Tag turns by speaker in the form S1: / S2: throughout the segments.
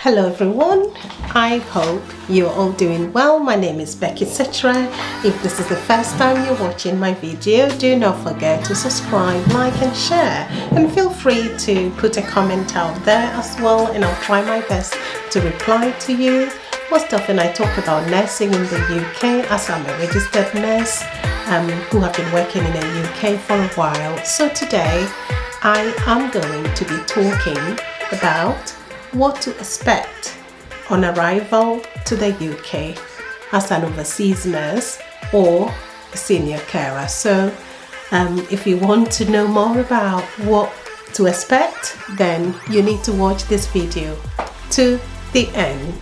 S1: Hello everyone, I hope you're all doing well. My name is Becky Setra. If this is the first time you're watching my video, do not forget to subscribe, like and share, and feel free to put a comment out there as well, and I'll try my best to reply to you. Most often I talk about nursing in the UK, as I'm a registered nurse who have been working in the UK for a while. So today I am going to be talking about what to expect on arrival to the UK as an overseas nurse or a senior carer. So if you want to know more about what to expect, then you need to watch this video to the end.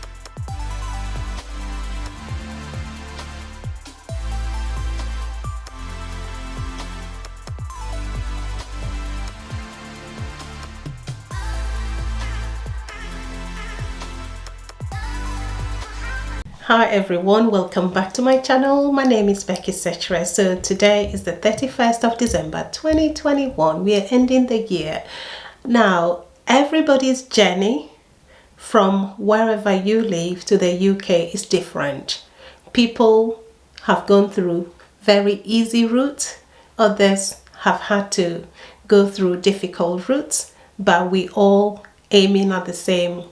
S1: Hi everyone, welcome back to my channel. My name is Becky Setra. So today is the 31st of December 2021. We are ending the year. Now, everybody's journey from wherever you live to the UK is different. People have gone through very easy routes, others have had to go through difficult routes, but we all aiming at the same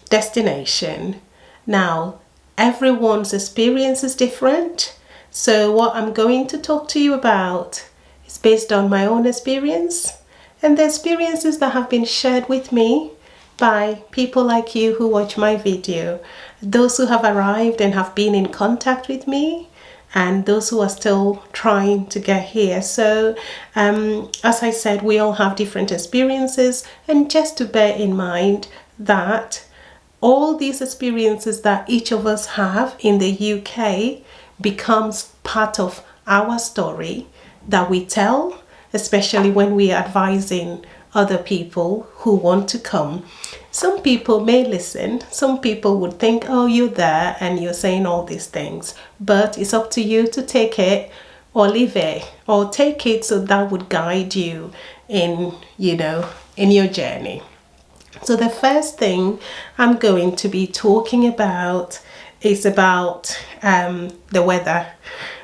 S1: destination. Now, everyone's experience is different, so what I'm going to talk to you about is based on my own experience and the experiences that have been shared with me by people like you who watch my video, those who have arrived and have been in contact with me, and those who are still trying to get here. So as I said, we all have different experiences, and just to bear in mind that all these experiences that each of us have in the UK becomes part of our story that we tell, especially when we are advising other people who want to come. Some people may listen, some people would think, oh, you're there and you're saying all these things, but it's up to you to take it or leave it, or take it so that would guide you in, in your journey. So the first thing I'm going to be talking about is about the weather.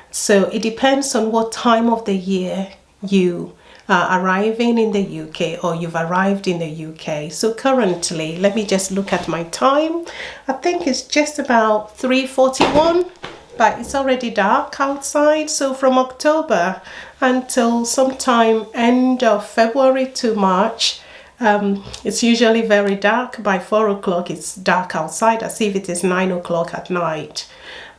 S1: So it depends on what time of the year you are arriving in the UK or you've arrived in the UK. So currently, let me just look at my time. I think it's just about 3:41, but it's already dark outside. So from October until sometime end of February to March, it's usually very dark. By 4 o'clock it's dark outside, as if it is 9 o'clock at night.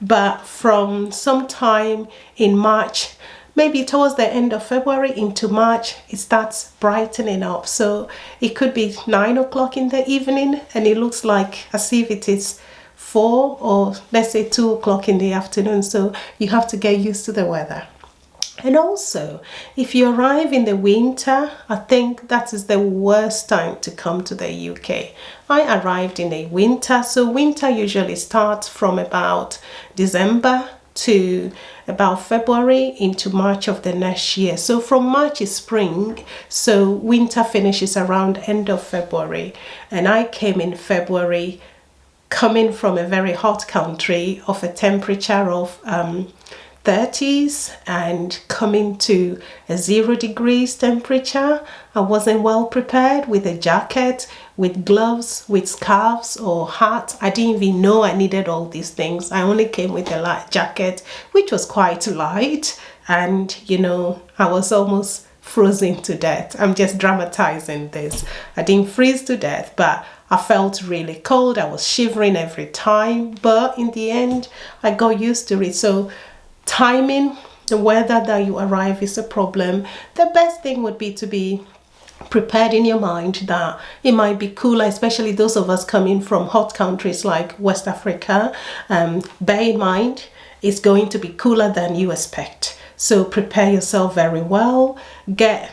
S1: But from sometime in March, maybe towards the end of February into March, it starts brightening up. So it could be 9 o'clock in the evening and it looks like as if it is 4 or let's say 2 o'clock in the afternoon. So you have to get used to the weather. And also, if you arrive in the winter, I think that is the worst time to come to the UK. I arrived in the winter, so winter usually starts from about December to about February into March of the next year. So from March is spring, so winter finishes around end of February. And I came in February, coming from a very hot country of a temperature of 30s and coming to a 0 degrees temperature. I wasn't well prepared with a jacket, with gloves, with scarves or hat. I didn't even know I needed all these things. I only came with a light jacket, which was quite light, and I was almost frozen to death. I'm just dramatizing this. I didn't freeze to death, but I felt really cold. I was shivering every time, but in the end I got used to it. So timing the weather that you arrive is a problem. The best thing would be to be prepared in your mind that it might be cooler, especially those of us coming from hot countries like West Africa. Bear in mind it's going to be cooler than you expect. So prepare yourself very well. Get,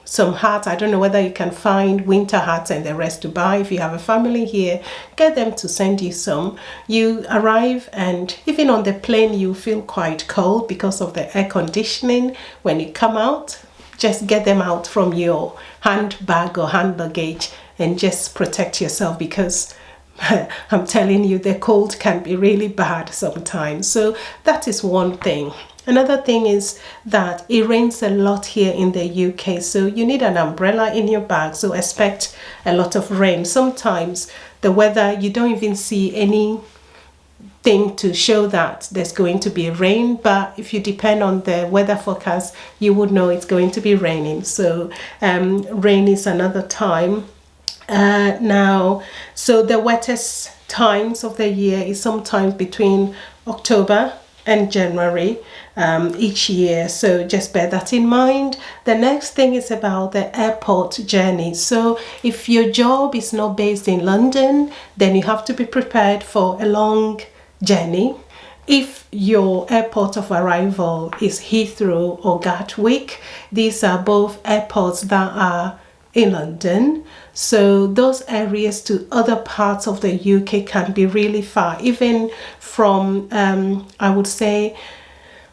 S1: some hats. I don't know whether you can find winter hats and the rest to buy. If you have a family here, get them to send you some. You arrive and even on the plane, you feel quite cold because of the air conditioning. When you come out, just get them out from your handbag or hand luggage and just protect yourself, because I'm telling you, the cold can be really bad sometimes. So that is one thing. Another thing is that it rains a lot here in the UK, so you need an umbrella in your bag, so expect a lot of rain. Sometimes the weather, you don't even see anything to show that there's going to be rain, but if you depend on the weather forecast, you would know it's going to be raining. So rain is another time. Now, so the wettest times of the year is sometimes between October and January each year, so just bear that in mind. The next thing is about the airport journey. So if your job is not based in London, then you have to be prepared for a long journey. If your airport of arrival is Heathrow or Gatwick, these are both airports that are in London, so those areas to other parts of the UK can be really far, even from I would say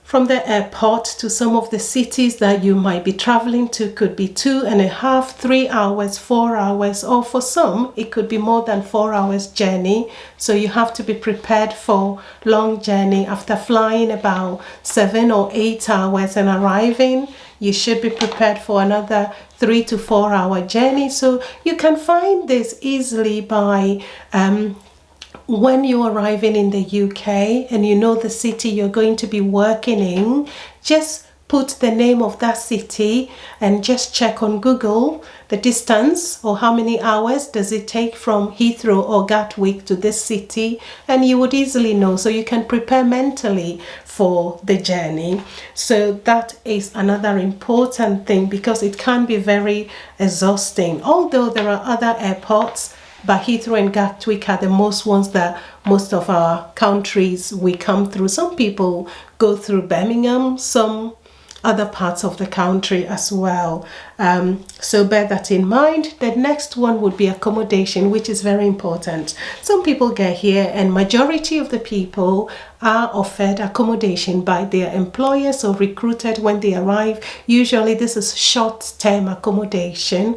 S1: from the airport to some of the cities that you might be traveling to could be 2.5, 3 hours, 4 hours, or for some it could be more than 4 hours journey. So you have to be prepared for long journey. After flying about 7 or 8 hours and arriving, you should be prepared for another 3 to 4 hour journey. So you can find this easily by when you're arriving in the UK and you know the city you're going to be working in, just put the name of that city and just check on Google the distance or how many hours does it take from Heathrow or Gatwick to this city, and you would easily know, so you can prepare mentally for the journey. So that is another important thing, because it can be very exhausting. Although there are other airports, but Heathrow and Gatwick are the most ones that most of our countries we come through. Some people go through Birmingham, some other parts of the country as well. So bear that in mind. The next one would be accommodation, which is very important. Some people get here and majority of the people are offered accommodation by their employers or recruited when they arrive. Usually this is short-term accommodation.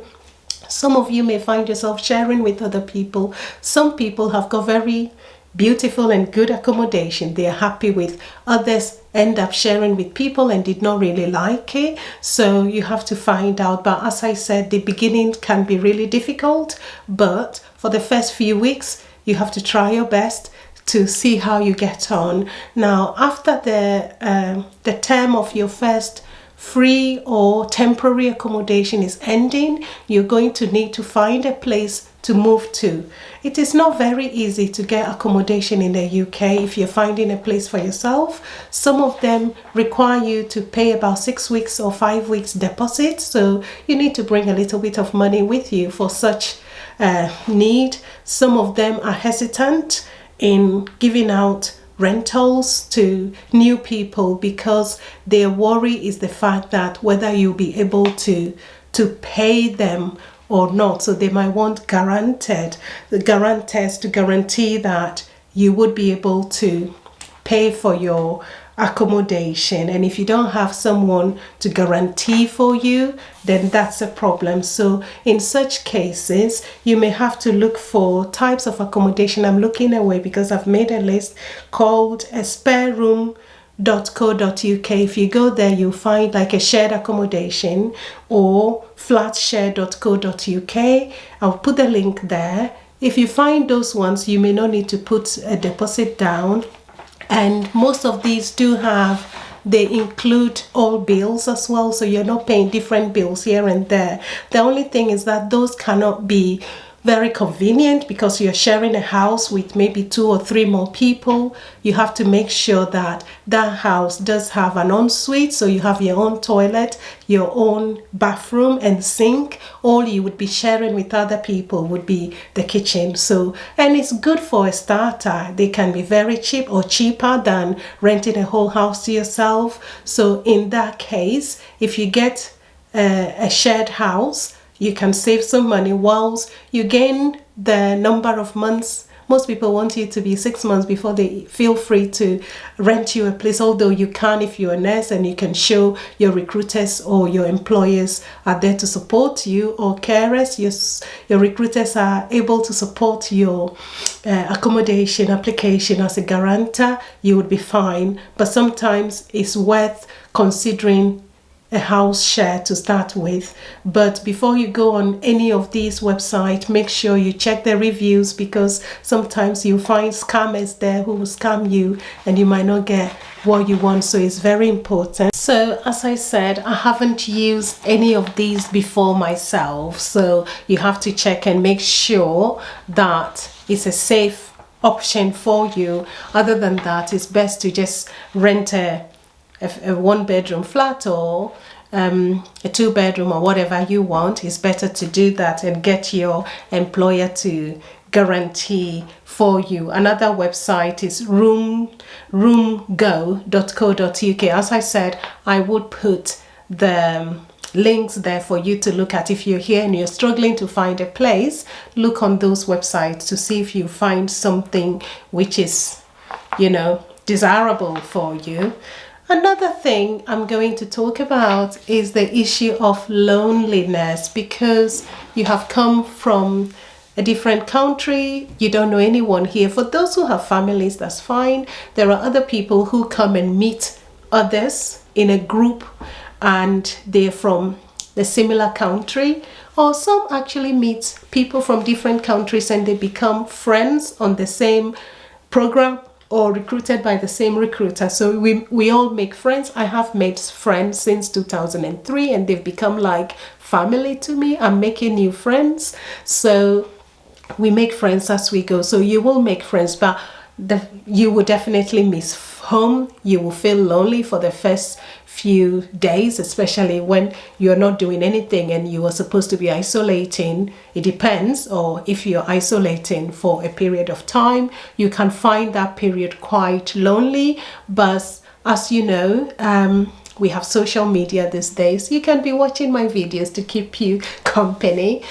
S1: Some of you may find yourself sharing with other people. Some people have got very beautiful and good accommodation they are happy with. Others end up sharing with people and did not really like it. So you have to find out. But as I said, the beginning can be really difficult. But for the first few weeks, you have to try your best to see how you get on. Now, after the term of your first free or temporary accommodation is ending, you're going to need to find a place to move to. It is not very easy to get accommodation in the UK if you're finding a place for yourself. Some of them require you to pay about 6 weeks or 5 weeks deposit, so you need to bring a little bit of money with you for such need. Some of them are hesitant in giving out rentals to new people because their worry is the fact that whether you'll be able to pay them or not. So they might want guarantors to guarantee that you would be able to pay for your accommodation, and if you don't have someone to guarantee for you, then that's a problem. So in such cases, you may have to look for types of accommodation. I'm looking away because I've made a list called a spareroom.co.uk. If you go there, you'll find like a shared accommodation, or flatshare.co.uk. I'll put the link there. If you find those ones, you may not need to put a deposit down. And most of these they include all bills as well, so you're not paying different bills here and there. The only thing is that those cannot be very convenient because you're sharing a house with maybe 2 or 3 more people. You have to make sure that that house does have an ensuite, so you have your own toilet, your own bathroom and sink. All you would be sharing with other people would be the kitchen. So, and it's good for a starter. They can be very cheap or cheaper than renting a whole house to yourself. So in that case, if you get a shared house, you can save some money whilst you gain the number of months Most people want you to be 6 months before they feel free to rent you a place, although you can if you're a nurse and you can show your recruiters or your employers are there to support you, or carers, your recruiters are able to support your accommodation application as a guarantor, you would be fine. But sometimes it's worth considering a house share to start with. But before you go on any of these websites, make sure you check the reviews, because sometimes you find scammers there who will scam you and you might not get what you want. So it's very important. So as I said, I haven't used any of these before myself, so you have to check and make sure that it's a safe option for you. Other than that, it's best to just rent a 1-bedroom flat or a 2-bedroom or whatever you want. It's better to do that and get your employer to guarantee for you. Another website is roomgo.co.uk. As I said, I would put the links there for you to look at. If you're here and you're struggling to find a place, look on those websites to see if you find something which is, desirable for you. Another thing I'm going to talk about is the issue of loneliness, because you have come from a different country, you don't know anyone here. For those who have families, that's fine. There are other people who come and meet others in a group and they're from a similar country, or some actually meet people from different countries and they become friends on the same program or recruited by the same recruiter. So we all make friends. I have made friends since 2003 and they've become like family to me. I'm making new friends. So we make friends as we go. So you will make friends, but you will definitely miss home. You will feel lonely for the first few days, especially when you're not doing anything and you are supposed to be isolating. It depends, or if you're isolating for a period of time, you can find that period quite lonely. But as you know, we have social media these days. You can be watching my videos to keep you company.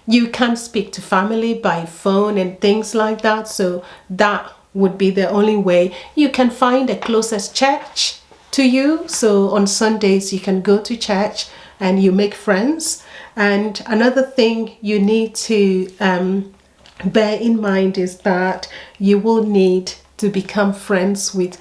S1: You can speak to family by phone and things like that. So that would be the only way. You can find the closest church to you. So on Sundays, you can go to church and you make friends. And another thing you need to bear in mind is that you will need to become friends with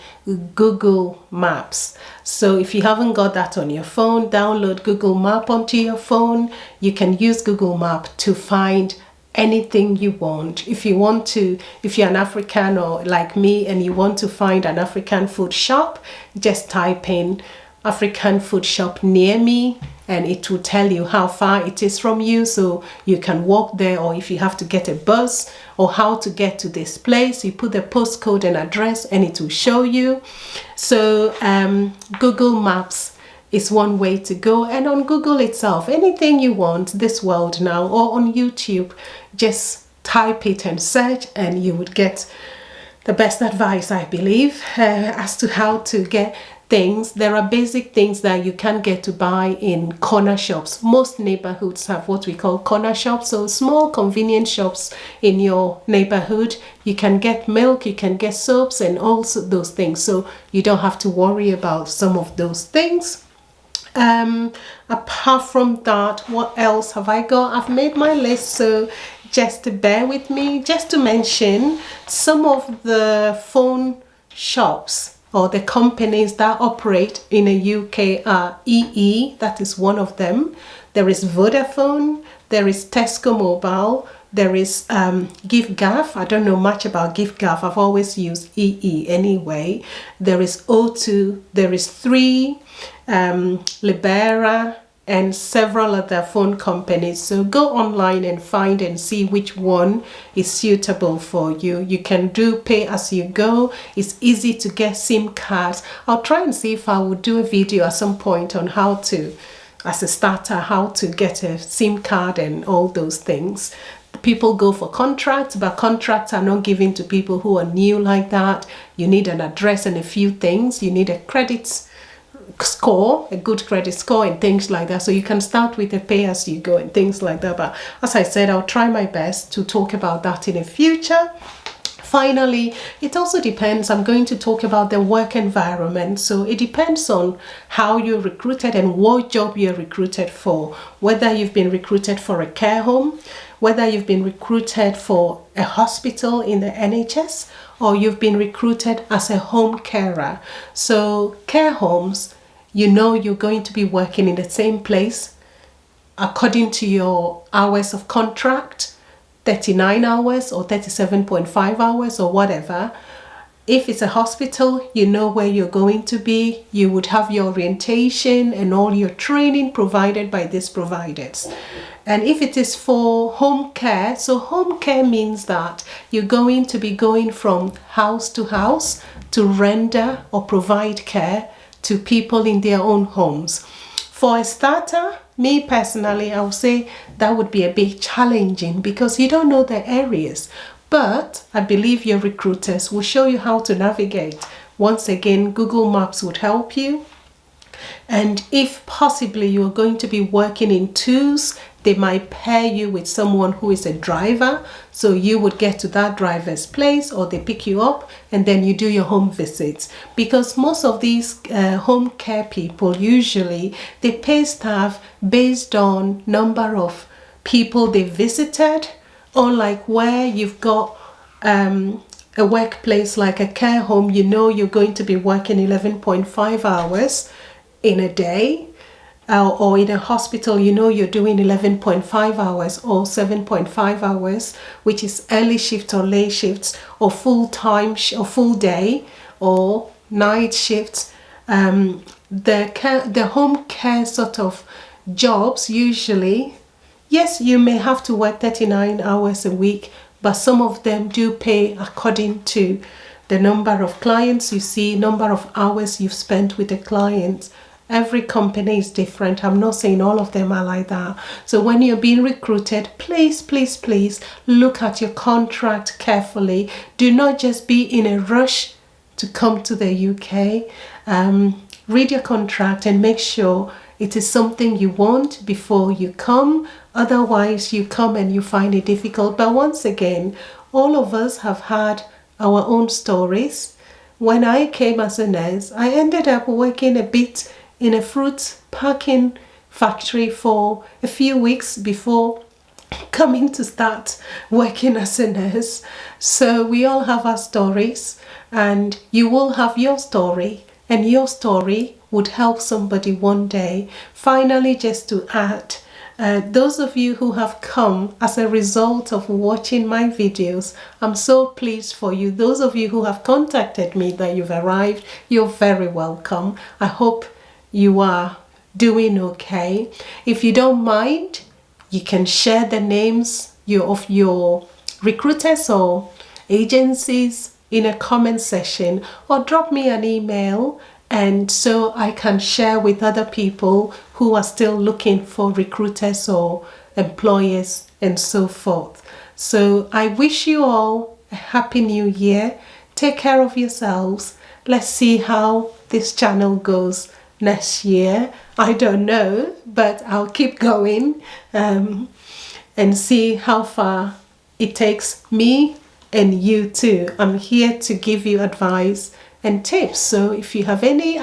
S1: Google Maps. So if you haven't got that on your phone, download Google Map onto your phone. You can use Google Map to find anything you want. If you're an African or like me and you want to find an African food shop, just type in African food shop near me and it will tell you how far it is from you, so you can walk there. Or if you have to get a bus or how to get to this place, you put the postcode and address and it will show you. So Google Maps is one way to go. And on Google itself, anything you want this world now, or on YouTube, just type it and search and you would get the best advice, I believe, as to how to get things. There are basic things that you can get to buy in corner shops. Most neighborhoods have what we call corner shops, so small convenient shops in your neighborhood. You can get milk, you can get soaps and also those things, so you don't have to worry about some of those things. Apart from that, what else have I got? I've made my list, so just to bear with me, just to mention some of the phone shops or the companies that operate in the UK are EE, that is one of them. There is Vodafone, there is Tesco Mobile, there is GiveGaff. I don't know much about GiveGaff. I've always used EE anyway. There is O2, there is 3, Libera, and several other phone companies. So go online and find and see which one is suitable for you. You can do pay as you go. It's easy to get SIM cards. I'll try and see if I will do a video at some point on how to, as a starter, how to get a SIM card and all those things. People go for contracts, but contracts are not given to people who are new like that. You need an address and a few things. You need a credit score, a good credit score and things like that. So you can start with a pay as you go and things like that. But as I said, I'll try my best to talk about that in the future. Finally, it also depends. I'm going to talk about the work environment. So it depends on how you're recruited and what job you're recruited for. Whether you've been recruited for a care home, whether you've been recruited for a hospital in the NHS, or you've been recruited as a home carer. So care homes, you know you're going to be working in the same place according to your hours of contract. 39 hours or 37.5 hours or whatever. If it's a hospital, you know where you're going to be. You would have your orientation and all your training provided by these providers. And if it is for home care, so home care means that you're going to be going from house to house to render or provide care to people in their own homes. For a starter, me personally, I would say that would be a bit challenging because you don't know the areas. But I believe your recruiters will show you how to navigate. Once again, Google Maps would help you. And if possibly you're going to be working in twos, they might pair you with someone who is a driver. So you would get to that driver's place or they pick you up and then you do your home visits. Because most of these home care people, usually they pay staff based on number of people they visited, or like where you've got a workplace like a care home, you know you're going to be working 11.5 hours in a day. Or in a hospital, you know you're doing 11.5 hours or 7.5 hours, which is early shift or late shifts or full time or full day or night shifts. The home care sort of jobs usually, yes, you may have to work 39 hours a week, but some of them do pay according to the number of clients you see, number of hours you've spent with the clients. Every company is different. I'm not saying all of them are like that. So when you're being recruited, please, please, please look at your contract carefully. Do not just be in a rush to come to the UK. Read your contract and make sure it is something you want before you come. Otherwise, you come and you find it difficult. But once again, all of us have had our own stories. When I came as a nurse, I ended up working a bit in a fruit packing factory for a few weeks before coming to start working as a nurse. So we all have our stories, and you will have your story, and your story would help somebody one day. Finally, just to add, those of you who have come as a result of watching my videos, I'm so pleased for you. Those of you who have contacted me that you've arrived, you're very welcome. I hope you are doing okay. If you don't mind, you can share the names of your recruiters or agencies in a comment section, or drop me an email, and so I can share with other people who are still looking for recruiters or employers and so forth. So I wish you all a happy new year. Take care of yourselves. Let's see how this channel goes next year. I don't know, but I'll keep going and see how far it takes me and you too. I'm here to give you advice and tips. So if you have any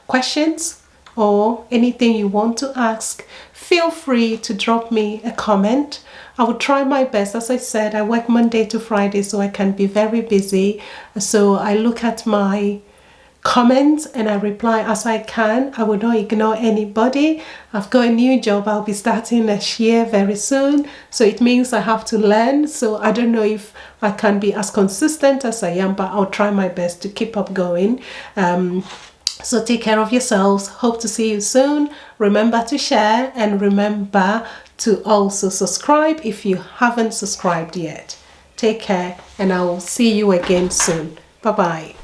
S1: questions or anything you want to ask, feel free to drop me a comment. I will try my best. As I said, I work Monday to Friday, so I can be very busy. So I look at my comments and I reply as I can. I will not ignore anybody. I've got a new job I'll be starting next year very soon, so it means I have to learn. So I don't know if I can be as consistent as I am, but I'll try my best to keep up going. So take care of yourselves. Hope to see you soon. Remember to share and remember to also subscribe if you haven't subscribed yet. Take care, and I will see you again soon. Bye bye.